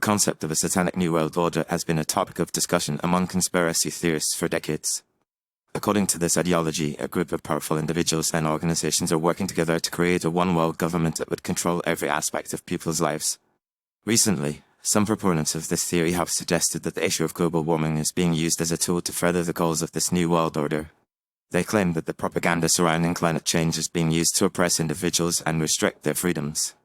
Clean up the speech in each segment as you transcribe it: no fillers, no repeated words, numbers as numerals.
concept of a Satanic New World Order has been a topic of discussion among conspiracy theorists for decades. According to this ideology, a group of powerful individuals and organizations are working together to create a one-world government that would control every aspect of people's lives. Recently, some proponents of this theory have suggested that the issue of global warming is being used as a tool to further the goals of this New World Order. They claim that the propaganda surrounding climate change is being used to oppress individuals and restrict their freedoms.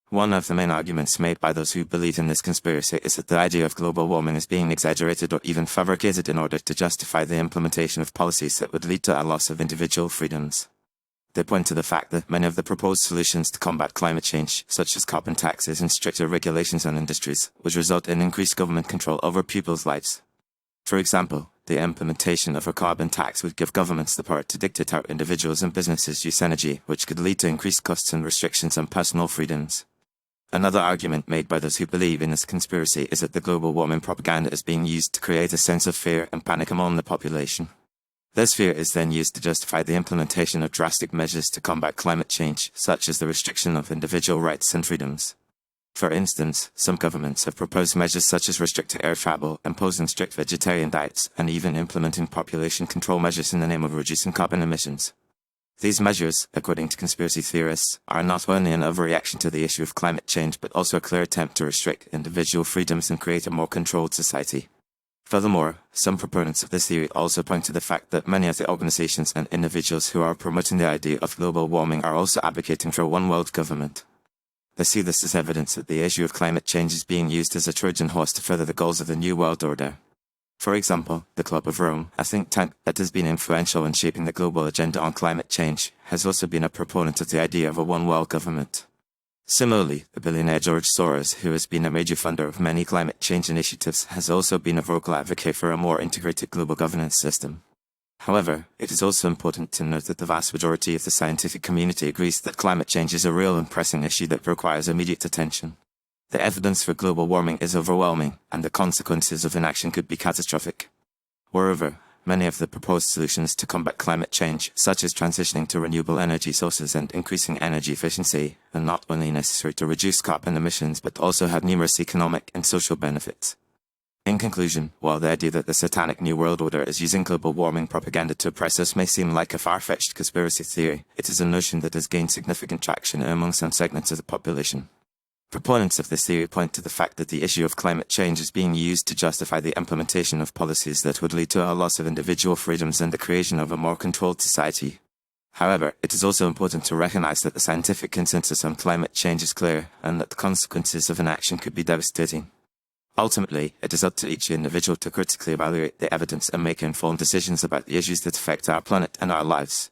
One of the main arguments made by those who believe in this conspiracy is that the idea of global warming is being exaggerated or even fabricated in order to justify the implementation of policies that would lead to a loss of individual freedoms. They point to the fact that many of the proposed solutions to combat climate change, such as carbon taxes and stricter regulations on industries, would result in increased government control over people's lives. For example, the implementation of a carbon tax would give governments the power to dictate how individuals and businesses use energy, which could lead to increased costs and restrictions on personal freedoms. Another argument made by those who believe in this conspiracy is that the global warming propaganda is being used to create a sense of fear and panic among the population. This fear is then used to justify the implementation of drastic measures to combat climate change, such as the restriction of individual rights and freedoms. For instance, some governments have proposed measures such as restricting air travel, imposing strict vegetarian diets, and even implementing population control measures in the name of reducing carbon emissions. These measures, according to conspiracy theorists, are not only an overreaction to the issue of climate change but also a clear attempt to restrict individual freedoms and create a more controlled society. Furthermore, some proponents of this theory also point to the fact that many of the organizations and individuals who are promoting the idea of global warming are also advocating for a one-world government. They see this as evidence that the issue of climate change is being used as a Trojan horse to further the goals of the New World Order. For example, the Club of Rome, a think tank that has been influential in shaping the global agenda on climate change, has also been a proponent of the idea of a one-world government. Similarly, the billionaire George Soros, who has been a major funder of many climate change initiatives, has also been a vocal advocate for a more integrated global governance system. However, it is also important to note that the vast majority of the scientific community agrees that climate change is a real and pressing issue that requires immediate attention. The evidence for global warming is overwhelming, and the consequences of inaction could be catastrophic. Moreover, many of the proposed solutions to combat climate change, such as transitioning to renewable energy sources and increasing energy efficiency, are not only necessary to reduce carbon emissions but also have numerous economic and social benefits. In conclusion, while the idea that the Satanic New World Order is using global warming propaganda to oppress us may seem like a far-fetched conspiracy theory, it is a notion that has gained significant traction among some segments of the population. Proponents of this theory point to the fact that the issue of climate change is being used to justify the implementation of policies that would lead to a loss of individual freedoms and the creation of a more controlled society. However, it is also important to recognize that the scientific consensus on climate change is clear, and that the consequences of inaction could be devastating. Ultimately, it is up to each individual to critically evaluate the evidence and make informed decisions about the issues that affect our planet and our lives.